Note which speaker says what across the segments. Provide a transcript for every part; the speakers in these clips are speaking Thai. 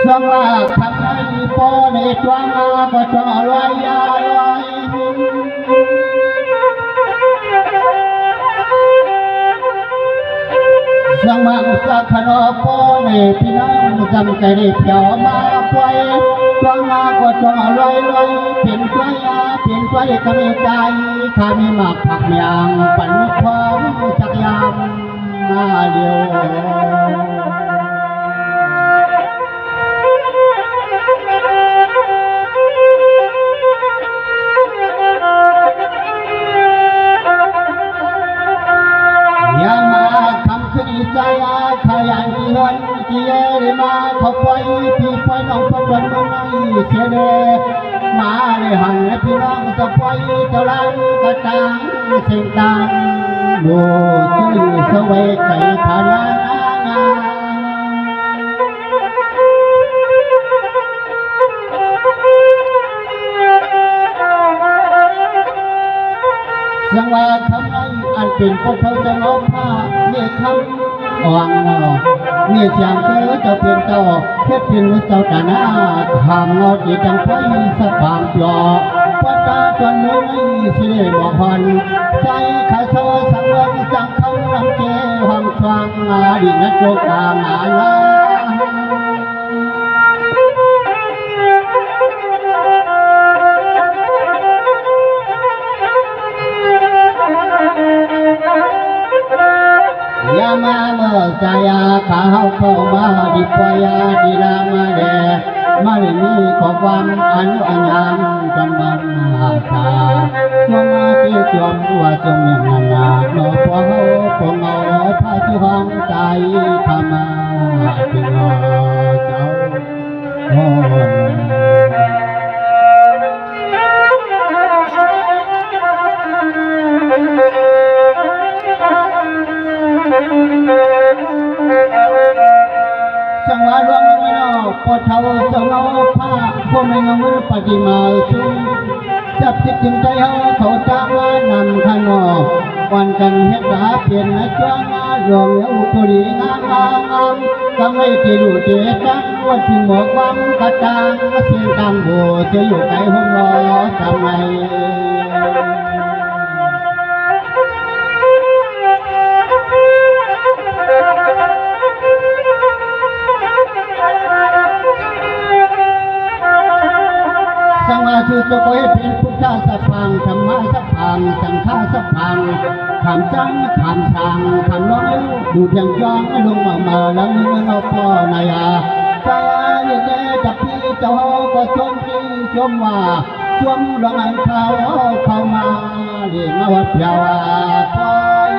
Speaker 1: สว่าคำในปอในตัวงาก็จะลอยยาลอยสังมังสักขณะปอในพี่น้องจำใจได้เพียวมาป่วยตัวงาก็จะลอยลอยเปลี่ยนตัวยาเปลี่ยนตัวกำลังใจข้ามีหมากผักเมียงปั่นพร้อมจักยามมาเดียวใจขยันที่วันที่เยมาเขาไปพี่ไปน้องพัดวันไม่เสียเดมาเลยหันพี่น้องจะไปเจ้าลังกระตังเสียงดังดูชื่อสวัยไก่พานาสังว่าคำนั้นอันเป็นพวกเขาจะลบผ้าเนี่ยคำอ่อนเนี่ยเสียงคือจะเป็นเจ้าเพชรพินเจ้าตาหน้าขามเงาจีจังไฟสะพานปลอปัตตาจนเมื่อไม่สิได้บอกพันใจขาโซสังเวยจังคำนำเจความชวางดินัดโจกาหนาลามาเมื่อใจข้าวเข้ามาดิปยาดิลามาเดมาเรนีขอความอนุญาตจำบังหาตาจงมาที่จอมว่าจงยังนานาโนพอปงเอาพระที่ห้องใจธรรมาที่รอเจ้าโอ้สังวารวงไม่นอกปวดเท้าสังเอาผ้าพวกไม่งมือปฏิมาชุมจับจิตจึงใจเขาจ้างว่านำขนมวันกันเฮ็ดราเปลี่ยนจ้างรวงเยาตุลีงามกำไม่ติดูเจตังว่าถึงหมอกวังกระตังเสียงตังโบจะอยู่ไกลห้องรอทำไมสังวาสุตโกยเป็นพุทธสัพพังธรรมะสัพพังสังฆาสัพพังขามจังขามสังขามน้อยดูเพียงจ้องลงมาแล้วเงินเอาพ่อนายาใจเย็นจับพี่เจ้าก็ชมที่ชมว่าชมรังเข้ามาเรียมาวัดยาวปอย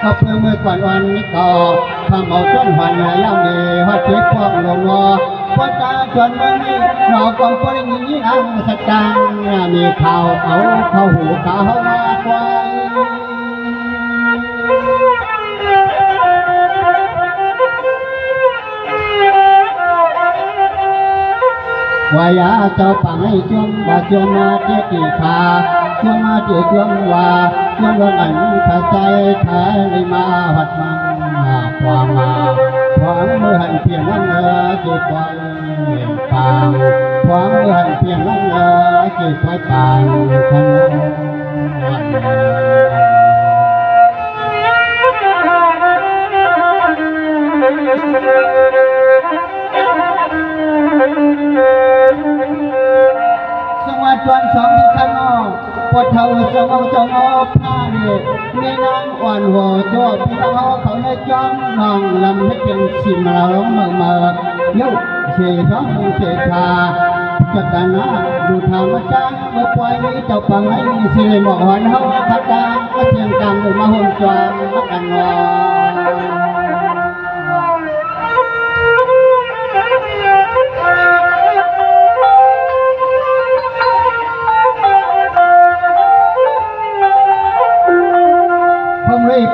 Speaker 1: ก็เพื่อเมื่อก่อนวันนี้ก็ทำเอาต้นหันแล้วเดียวเจ็บพวกลงงอพอตาจนวันนี้หนอกองปริญญาสัจจังมีข่าวเอาเข้าหูข่าวมาควายวายาเจ้าปังให้จงว่าจงมาเจติขาจงมาเจจงว่าจงวันอันถ้าใจท้ายเลยมาหัดมังความมาความเมื่อหันเพียงนั้นจีบไว้ปางความเมื่อหันเพียงนั้นจีบไว้ปางทั้งสวัสดิ์สองที่ข้างนอกปวดเท้าสมองจงอผ้าเด็กมีนางอ่อนหัวโจพี่น้องเขาในจ้องนองลำให้เป็นสิมาล้มเมื่อเย้าเชี่ยท้องเชี่ยชาจักรนาดูธรรมจังเมื่อปล่อยเจ้าปังให้สิเลยหมอกหันเฮาพัดดังเสียงดังมาหุ่นจอมมากันงอ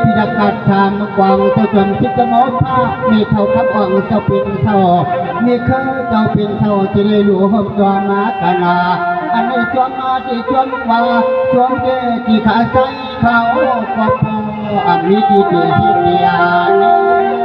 Speaker 1: พิดกัดทางกวางเจ้าจมทิศมอผ้ามีเท่าขับอ่องเจ้าเป็นเท่ามีเคยเจ้าเป็นเท่าที่ได้หลวงจอมาตนา อันนี้จวนมาที่จวนว่าจวนเกที่ขาใจเขาก็พออันนี้ที่เดียที่เดียนี้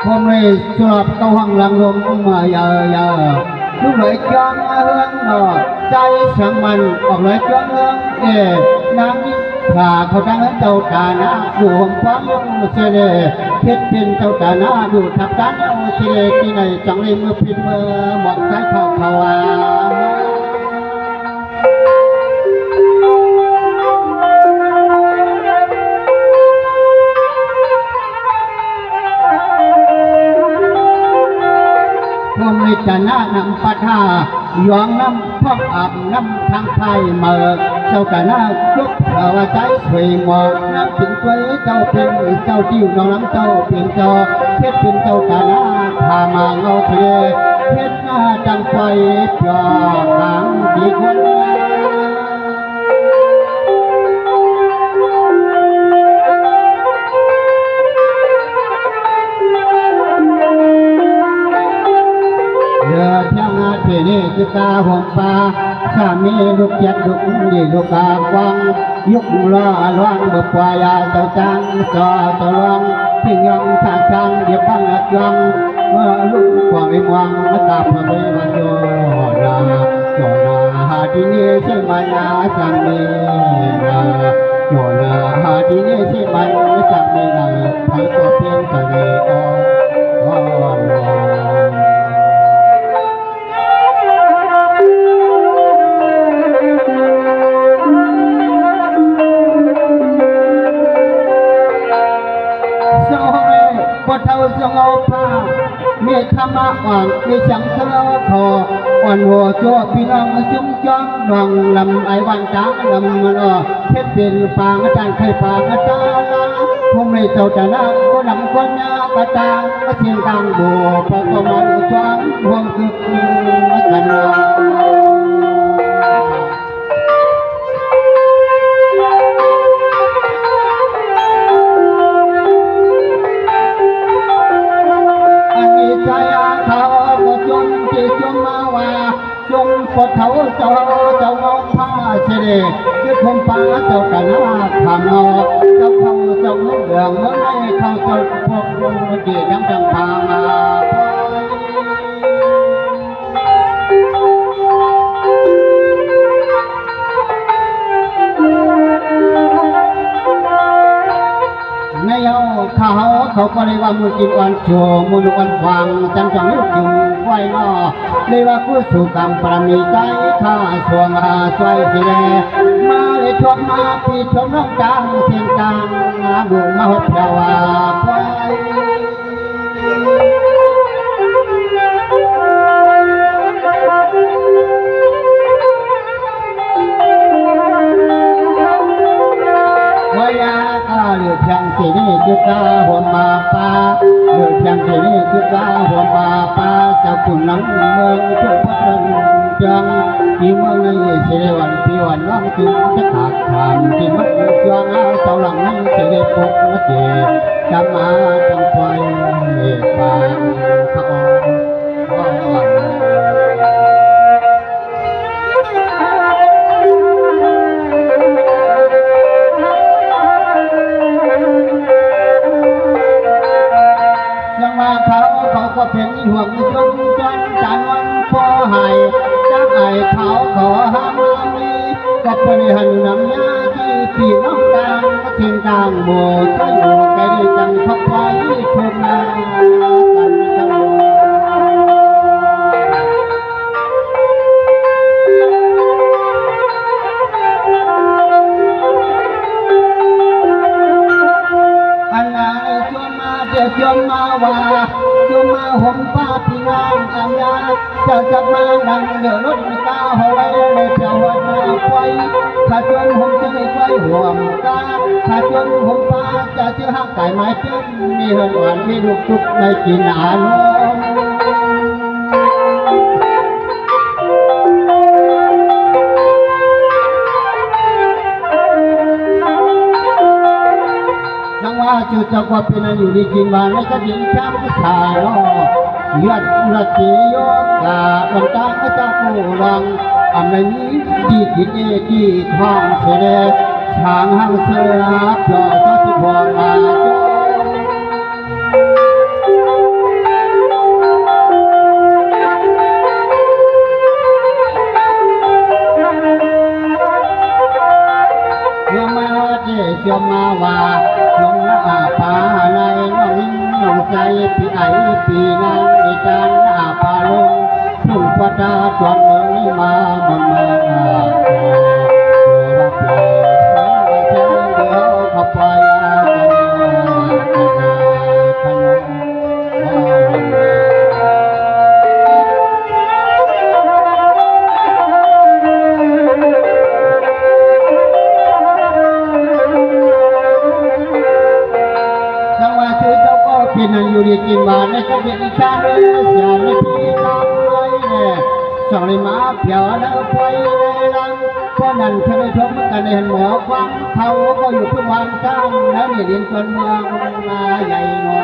Speaker 1: hôm nay cho lọp câu hằng lăng luôn mà giờ lúc lại cho hương nọ trái sáng mạnh hoặc lại cho hương để nắng vàเขาตั้งเจ้าตาหน้าดูหงความเสด็จเพชรเป็นเจ้าตาหน้าดูทับด้านเสด็จที่ไหนจังเลยมือพินมือหมดใจเขาคนในจะน่านำปัทายองน้ำพอกอาบน้ำทางไทยเมื่อเจ้าแต่หน้าลุกว่าใจสวยหมอกน้ำถึงตัวเจ้าเป็นเจ้าจิ้วน้องน้ำเจ้าเป็นเจ้าเพชรเป็นเจ้าแต่หน้าพามาเงาเทเพชรหน้าจังไฟจอหางดีคนเรือเที่ยวงาเทนี่คือกาหงปลาสามีลูกเจ็ดลูกดีลูกกากวังยุกล้อล้างบุปผายาเจ้าจังจอตัวลองที่ยองทางจังเดี๋ยวบังนักยองเมื่อลูกกวางไอ้มวังมาตาพระเววันโยนาโยนาหาที่นี่ใช่ไหมนาจังนี่นาโยนาหาที่นี่ใช่ไหมจังนี่นาไทยก็เพียงแต่เดียวพอเท่าสงบผ้าเมียธรรมะอ่อนมีสังเกตขออ่อนหัวจั่วพี่น้องจุ้มจ้องนองลำไอวันจ้างลำมันเพชรเป็นปางอาจารย์เคยปางอาจารย์คงไม่เจ้าจะนั่งก็นำคนยากระจางก็เสียงดังบัวพอก็มันจ้องห่วงคือกันใจเขาก็จงที่จงมาว่าจงปดเขาเจ้าเงาผ้าเสด็จคือคมฟ้าเจ้ากันหน้าทำเงาเจ้าเขาเจ้าเมืองเมื่อไรเขาเจ้าพวกลงเดียยังจังพามาในเอาเขาก็เลยว่ามือกินวันโชมือวันฟังจังจังลูกยุงไว้นอเลยว่ากู้สู่กรรมปรามีใจข้าสวงสวยสิแลมาเลยชมมาพี่ชมน้องจังเสียงจังบุญมาหดเทวาไปวายาเลือดเพียงสีนี้จุดตาหัวมาปาเลือดเพียงสีนี้จุดตาหัวมาปาเจ้าคุณน้องเมืองทุกพันจังที่เมืองในเสด็จวันที่วันน้องจุดจะขาดทานที่มัดจวงเอาเจ้าหลังนั้นเสด็จพบมาเจจำมาจังไฟปานพระองค์เขาก็เป็นห่วงจนจานวันพอหายจากไอ้เขาขอห้ามมีก็เป็นหันน้ำยาที่พี่น้องต่างเสียงต่างโบก็อยู่ใกล้จังทับไว้ทุกนากันทั้งหมดอันไหนจนมาเดี๋ยวจนมาว่าจงมาห่มผ้าพี่น้องอาญาจะมานั่งเดือดรถไม่กล้าหัวไม่เจ้าหัวหน้าไฟข้าจนห่มจะได้ไฟห่วงตาข้าจนห่มผ้าจะเชื่อหักไก่ไม้เป็นมีเหินหวานมีลูกทุกในกินอาลม ว่าจุดจักว่าเป็นอยู่ดีกินมาในกระดิ่งช้างสาโนยอดระเจียกาลำตาก็จะกูรังอำนาจนี้ดีกินเอดีทองเสด็จช้างหังเสือปล่อยก็ที่พวงมาจยมาเจยมาว่าลงอาปาในน้องน้องใจปีไอปีนางในจานอาปาลงทุ่งปะดาจวนเมืองนี้มาบนมาว่าเปล่าเสียงเดียวเขาไปเป็นอยู่ดีกินมาในกระเบียดชาเรือเสียในปีตามเลยเนี่ยสองในมาเพียวแล้วไปเลยลังเพราะนั้นเคยชมกันในหันหมอฟังเขาก็อยู่ทุกวันจ้างแล้วนี่ดินจนเมืองมาใหญ่งอ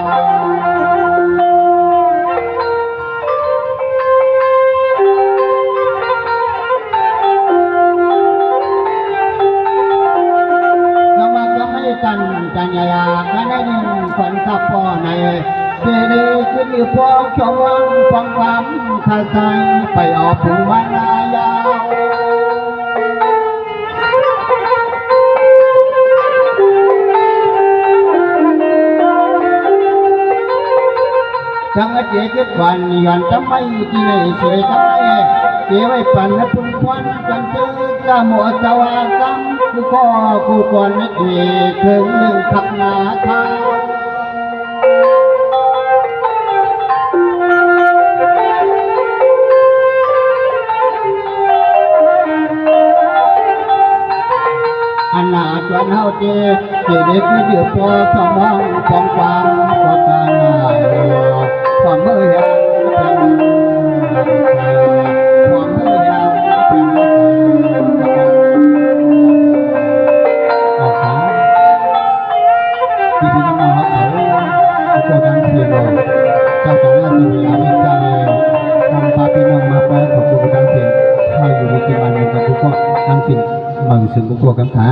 Speaker 1: กันยากันได้ยินคนขับพ่อในเดเดขึ้นอยู่พวกชมวังฟังความข้าใจไปออกผู้มานายาวจังเจ๊ก็ฝันย้อนทำไมที่ไหนเสียทำไมเจ๊ไว้ฝันและพุ่งควันกันเจอกะหมดตะวันกำกูก็กูก่อนนั่นเองถึงหนึ่งขับนาเท้าอันหนาจวนเฮาเจเด็กไม่เดือดพอสมองฟองความก็ตาหนาความเมื่อยยังความเมื่อยยังเป็นพี่น้องเขาก็ดังเสียงเจ้าแต่ละสิ่งอย่างนี้จะเลยทำพาพี่น้องมาเปิดของผู้ดังเสียงให้อยู่ในกิจการเงินกับทุกคนดังสิ่งมั่งซึ่งทุกคนกันค่ะ